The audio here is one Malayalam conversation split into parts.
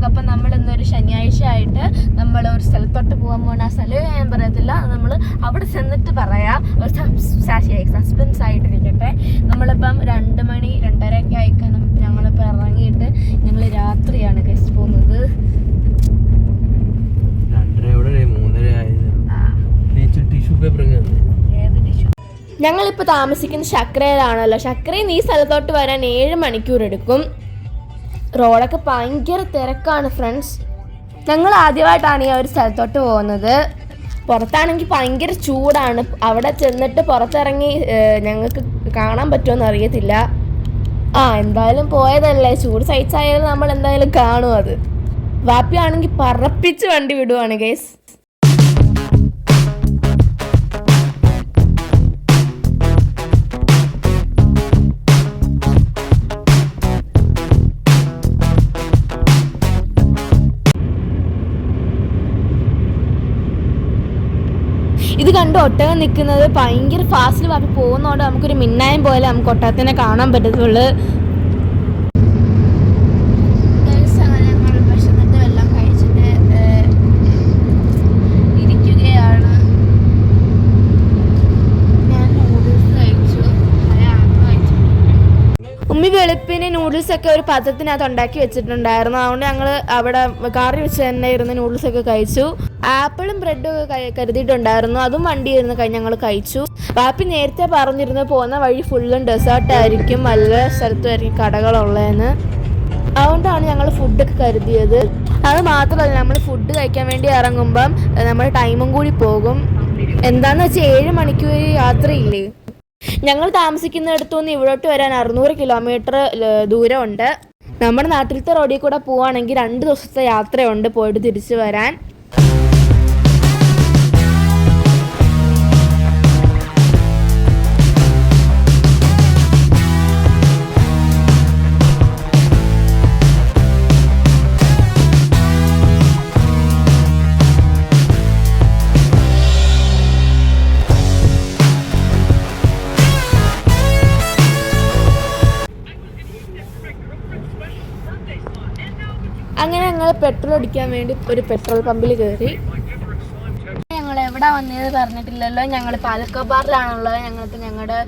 വ്ളോഗ്. അപ്പം നമ്മൾ ഇന്നൊരു ശനിയാഴ്ച ആയിട്ട് നമ്മൾ ഒരു സ്ഥലത്തോട്ട് പോകാൻ പോകണം. ആ സ്ഥലം ഞാൻ പറയത്തില്ല, നമ്മൾ അവിടെ ചെന്നിട്ട് പറയാം. ഒരു സസ്പെൻസ് ആയിട്ടിരിക്കട്ടെ. നമ്മളിപ്പം 2 മണി 2:30 ഒക്കെ ആയിക്കണം ഞങ്ങളിപ്പോൾ ഇറങ്ങിയിട്ട്. ഞങ്ങൾ രാത്രിയാണ് കഴിച്ച് പോകുന്നത്. ഞങ്ങളിപ്പോൾ താമസിക്കുന്ന ശക്രയിലാണല്ലോ. ശക്രയിൽ നിന്ന് ഈ സ്ഥലത്തോട്ട് വരാൻ 7 മണിക്കൂർ എടുക്കും. റോഡൊക്കെ ഭയങ്കര തിരക്കാണ് ഫ്രണ്ട്സ്. ഞങ്ങൾ ആദ്യമായിട്ടാണ് ഈ ഒരു സ്ഥലത്തോട്ട് പോകുന്നത്. പുറത്താണെങ്കിൽ ഭയങ്കര ചൂടാണ്. അവിടെ ചെന്നിട്ട് പുറത്തിറങ്ങി ഞങ്ങൾക്ക് കാണാൻ പറ്റുമെന്ന് അറിയത്തില്ല. എന്തായാലും പോയതല്ലേ, ചൂട് സഹിച്ചായാലും നമ്മൾ എന്തായാലും കാണും. അത് വാപ്പിയാണെങ്കിൽ പറപ്പിച്ച് വണ്ടി വിടുവാണ് ഗൈസ്. ഇത് കണ്ട് ഒട്ടകം നിൽക്കുന്നത് ഭയങ്കര ഫാസ്റ്റിൽ വാപ്പി പോകുന്നതുകൊണ്ട് നമുക്കൊരു മിന്നായം പോലെ നമുക്ക് ഒട്ടകത്തിനെ കാണാൻ പറ്റത്തുള്ളൂ. ഉമ്മി വെളുപ്പിന് നൂഡിൽസൊക്കെ ഒരു പാത്രത്തിനകത്ത് ഉണ്ടാക്കി വെച്ചിട്ടുണ്ടായിരുന്നു. അതുകൊണ്ട് ഞങ്ങൾ അവിടെ കറി വെച്ച് തന്നെ ഇരുന്ന് നൂഡിൽസൊക്കെ കഴിച്ചു. ആപ്പിളും ബ്രെഡും ഒക്കെ കരുതിയിട്ടുണ്ടായിരുന്നു. അതും വണ്ടി ഇരുന്ന് ഞങ്ങൾ കഴിച്ചു. വാപ്പി നേരത്തെ പറഞ്ഞിരുന്നു പോകുന്ന വഴി ഫുള്ളും ഡെസേർട്ടായിരിക്കും, നല്ല സ്ഥലത്തുമായിരിക്കും കടകളുള്ളതെന്ന്. അതുകൊണ്ടാണ് ഞങ്ങൾ ഫുഡൊക്കെ കരുതിയത്. അത് മാത്രമല്ല, നമ്മൾ ഫുഡ് കഴിക്കാൻ വേണ്ടി ഇറങ്ങുമ്പം നമ്മുടെ ടൈമും കൂടി പോകും. എന്താണെന്ന് വെച്ചാൽ 7 മണിക്കൂർ യാത്രയില്ലേ. ഞങ്ങൾ താമസിക്കുന്നിടത്തുനിന്ന് ഇവിടോട്ട് വരാൻ 600 കിലോമീറ്റർ ദൂരമുണ്ട്. നമ്മുടെ നാട്ടിലത്തെ റോഡിൽ കൂടെ പോവുകയാണെങ്കിൽ 2 ദിവസത്തെ യാത്രയുണ്ട് പോയിട്ട് തിരിച്ചു വരാൻ. അങ്ങനെ ഞങ്ങൾ പെട്രോൾ അടിക്കാൻ വേണ്ടി ഒരു പെട്രോൾ പമ്പിൽ കയറി. ഞങ്ങൾ എവിടെ വന്നത് പറഞ്ഞിട്ടില്ലല്ലോ. ഞങ്ങൾ പാലക്കോബാറിലാണുള്ളത്. ഞങ്ങൾക്ക് ഞങ്ങളുടെ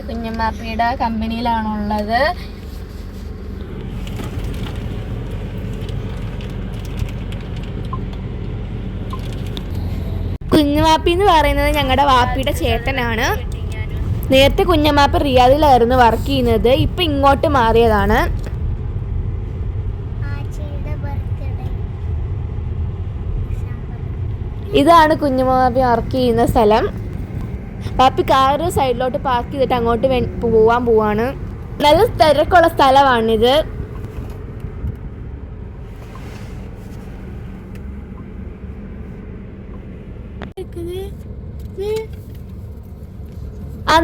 കുഞ്ഞമ്മാപ്പിയുടെ കമ്പനിയിലാണുള്ളത്. കുഞ്ഞമാപ്പി എന്ന് പറയുന്നത് ഞങ്ങളുടെ വാപ്പിയുടെ ചേട്ടനാണ്. നേരത്തെ കുഞ്ഞമാപ്പി റിയാദിലായിരുന്നു വർക്ക് ചെയ്യുന്നത്. ഇപ്പം ഇങ്ങോട്ട് മാറിയതാണ്. ഇതാണ് കുഞ്ഞുമാപ്പി വർക്ക് ചെയ്യുന്ന സ്ഥലം. പാപ്പി കാറ് സൈഡിലോട്ട് പാർക്ക് ചെയ്തിട്ട് അങ്ങോട്ട് പോവാൻ പോവാണ്. നല്ല തിരക്കുള്ള സ്ഥലമാണിത്.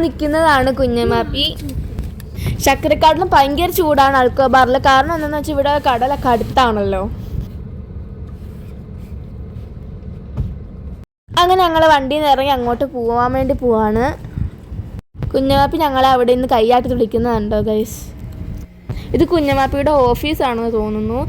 നിൽക്കുന്നതാണ് കുഞ്ഞമാപ്പി. ശക്രക്കാട്ടിലും ഭയങ്കര ചൂടാണ് അൽക്കോബാറിൽ. കാരണം എന്താണെന്ന് വെച്ചാൽ ഇവിടെ കടലൊക്കെ അടുത്താണല്ലോ. അങ്ങനെ ഞങ്ങൾ വണ്ടിയിൽ നിന്ന് ഇറങ്ങി അങ്ങോട്ട് പോകാൻ വേണ്ടി പോവാണ്. കുഞ്ഞമാപ്പി ഞങ്ങളെ അവിടെ നിന്ന് കൈയാട്ടി വിളിക്കുന്നതുണ്ടോ ഗൈസ്. ഇത് കുഞ്ഞമാപ്പിയുടെ ഓഫീസാണെന്ന് തോന്നുന്നു.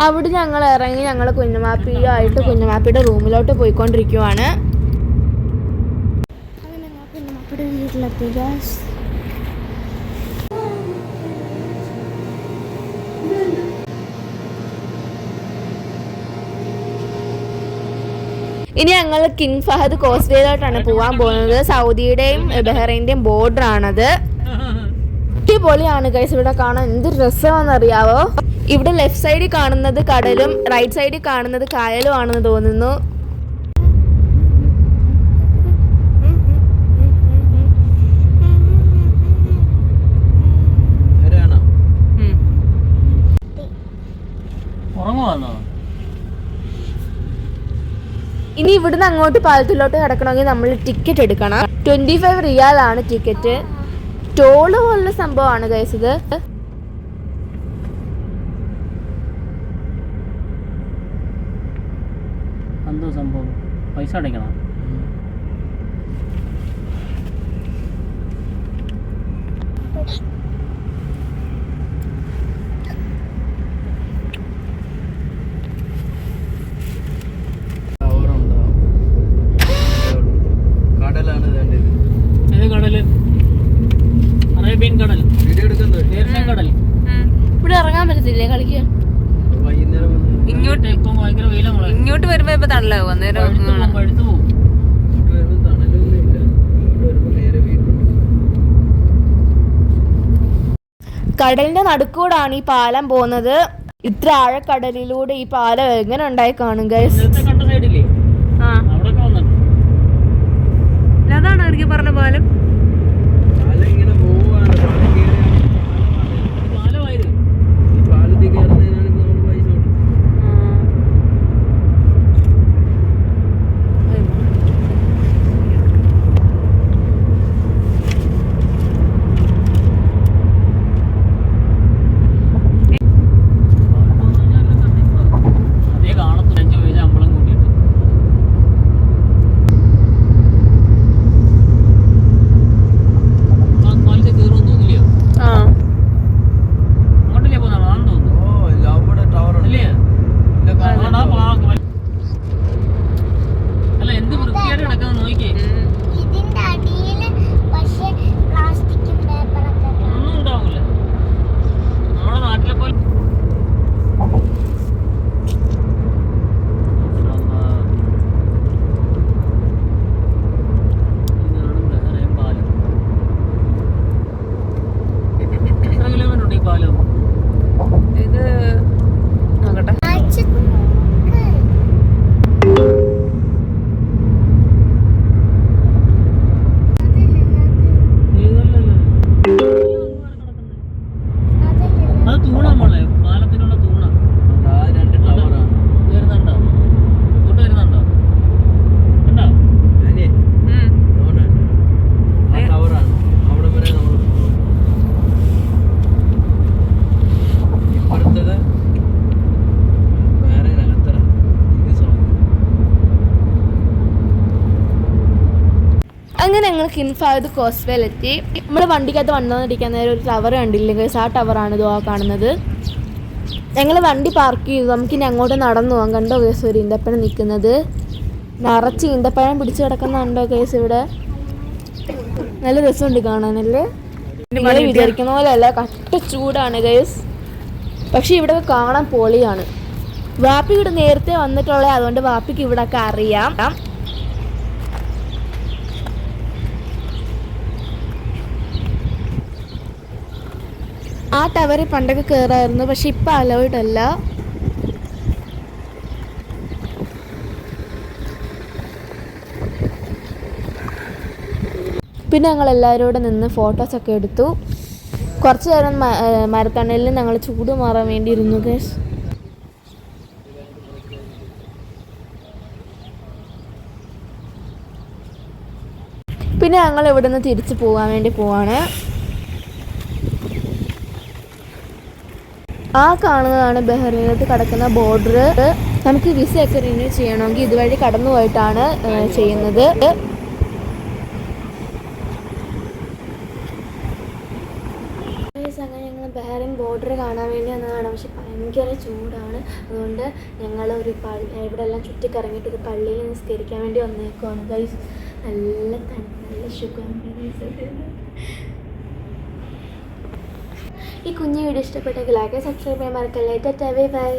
അവിടെ ഞങ്ങൾ ഇറങ്ങി ഞങ്ങൾ കുഞ്ഞമാപ്പിയുടെ റൂമിലോട്ട് പോയിക്കൊണ്ടിരിക്കുവാണ്. അങ്ങനെ കുഞ്ഞമാപ്പിയുടെ വീട്ടിലെത്തി ഗൈസ്. ഇനി ഞങ്ങൾ കിങ് ഫഹദ് കോസ്വേയിലോട്ടാണ് പോകാൻ പോകുന്നത്. സൗദിയുടെയും ബഹ്റൈൻ്റെയും ബോർഡറാണത്. അടിപൊളിയാണ് ഗൈസ്. ഇവിടെ കാണാൻ എന്ത് രസമാണെന്നറിയാവോ. ഇവിടെ ലെഫ്റ്റ് സൈഡിൽ കാണുന്നത് കടലും റൈറ്റ് സൈഡിൽ കാണുന്നത് കായലും ആണെന്ന് തോന്നുന്നു. ഇനി ഇവിടുന്ന് അങ്ങോട്ട് പാലത്തിലോട്ട് കിടക്കണമെങ്കിൽ നമ്മൾ ടിക്കറ്റ് എടുക്കണം. 25 റിയാലാണ് ടിക്കറ്റ്. ടോള് പോലുള്ള സംഭവമാണ് ഗൈസ് ഇത്. സംഭവം പൈസ അടയ്ക്കണം. ആണല്ലോ അന്നേരം പഴുത്തു പോകും. ഇങ്ങോട്ട് വരുമ്പോ തണലൊന്നും ഇല്ല. ഇങ്ങോട്ട് വരുമ്പോ നേരെ വീഴും. കടലിന്റെ നടുക്കൂടാണ് ഈ പാലം പോകുന്നത്. ഇത്ര ആഴക്കടലിലൂടെ ഈ പാലം എങ്ങനെ ഉണ്ടായി കാണും ഗൈസ്. കണ്ട സൈഡില്ലേ അവിടൊക്കെ വന്നിട്ടുണ്ട്. അതാണ് എനിക്ക് പറഞ്ഞ പാലം. പാലം ഇങ്ങനെ പോവാണ്. പാലം കയറിയാണ് പാലമായത്. ഈ പാലത്തിൽ കയറുന്നതിനാണ് ഇപ്പൊ നമ്മൾ പൈസ കൊടുക്കുന്നത്. അതേ കാണത്തു 5 പൈസ അമ്പളം കൂട്ടിയിട്ട്. പാലത്തിൽ കയറുമെന്ന് തോന്നില്ലയോ? അങ്ങോട്ടല്ലേ പോകുന്ന ആണെന്ന് തോന്നുന്നു. അല്ലേ? അതുകൊണ്ടാ അല്ല എന്ത് വൃത്തിയായിട്ട് കിടക്കുന്ന നോക്കിയേ. ഇതിന്റെ അടിയില് പക്ഷേ പ്ലാസ്റ്റിക്കും പേപ്പറൊക്കെ ഒന്നും ഉണ്ടാവൂല. നമ്മുടെ നാട്ടിലെ പോലെ ഇതാണ് ബഹ്റൈൻ പാലം. എത്ര കിലോമീറ്റർ ഉണ്ട് ഈ പാലം? ഇത് നോക്കട്ടെ. അത് തൂണ മോളെ, പാലത്തിനുള്ള തൂണ. വരുന്നുണ്ടോ? ഇങ്ങോട്ട് വരുന്നുണ്ടോ? കണ്ടോ? അവിടെ വരെ നമ്മൾ ഇപ്പുറത്തത് വേറെ അകത്തറ. ഇത് സമയം അങ്ങനെ ഞങ്ങൾ കിങ് ഫഹദ് കോസ്വേയിലെത്തി. നമ്മൾ വണ്ടിക്കകത്ത് വന്നുകൊണ്ടിരിക്കാൻ നേരം ഒരു ടവർ കണ്ടില്ലേ ഗൈസ്, ആ ടവറാണ് ഇതോ കാണുന്നത്. ഞങ്ങൾ വണ്ടി പാർക്ക് ചെയ്തു. നമുക്കിനി അങ്ങോട്ട് നടന്നു പോകാം. കണ്ടോ ഗൈസ് ഒരു ഈന്തപ്പഴം നിൽക്കുന്നത്, നിറച്ച് ഈന്തപ്പഴം പിടിച്ച് കിടക്കുന്നുണ്ടോ ഗൈസ് ഇവിടെ. നല്ല രസമുണ്ട് കാണാനല്ലേ. നിങ്ങൾ വിചാരിക്കുന്ന പോലെ അല്ല, കട്ട ചൂടാണ് ഗൈസ്. പക്ഷെ ഇവിടെ കാണാൻ പൊളിയാണ്. വാപ്പി ഇവിടെ നേരത്തെ വന്നിട്ടുള്ളത്, അതുകൊണ്ട് വാപ്പിക്ക് ഇവിടെയൊക്കെ അറിയാം. ആ ടവറിൽ പണ്ടൊക്കെ കയറായിരുന്നു, പക്ഷെ ഇപ്പം അലൗഡ് അല്ല. പിന്നെ ഞങ്ങൾ എല്ലാവരും കൂടെ നിന്ന് ഫോട്ടോസൊക്കെ എടുത്തു. കുറച്ച് നേരം മരത്തണലിൽ ഞങ്ങൾ ചൂട് മാറാൻ വേണ്ടി ഇരുന്നു ഗൈസ്. പിന്നെ ഞങ്ങൾ ഇവിടെ നിന്ന് തിരിച്ച് പോകാൻ വേണ്ടി പോവാണ്. ആ കാണുന്നതാണ് ബഹ്റൈനിലേക്ക് കിടക്കുന്ന ബോർഡർ. നമുക്ക് വിസയൊക്കെ റിന്യൂ ചെയ്യണമെങ്കിൽ ഇതുവഴി കടന്നു പോയിട്ടാണ് ചെയ്യുന്നത്. അങ്ങനെ ഞങ്ങൾ ബഹ്റൈൻ ബോർഡർ കാണാൻ വേണ്ടി വന്നതാണ്. പക്ഷെ ഭയങ്കര ചൂടാണ്. അതുകൊണ്ട് ഞങ്ങൾ ഒരു ഇവിടെ എല്ലാം ചുറ്റിക്കറങ്ങിയിട്ട് ഒരു പള്ളിയിൽ നിസ്കരിക്കാൻ വേണ്ടി വന്നേക്കുവാണ് ഗൈസ്. നല്ല നല്ല സുഖം. ഈ കുഞ്ഞു വീഡിയോ ഇഷ്ടപ്പെട്ടെങ്കിൽ ലൈക്ക് സബ്സ്ക്രൈബ് ചെയ്യാൻ മറക്കല്ലേ. Bye bye.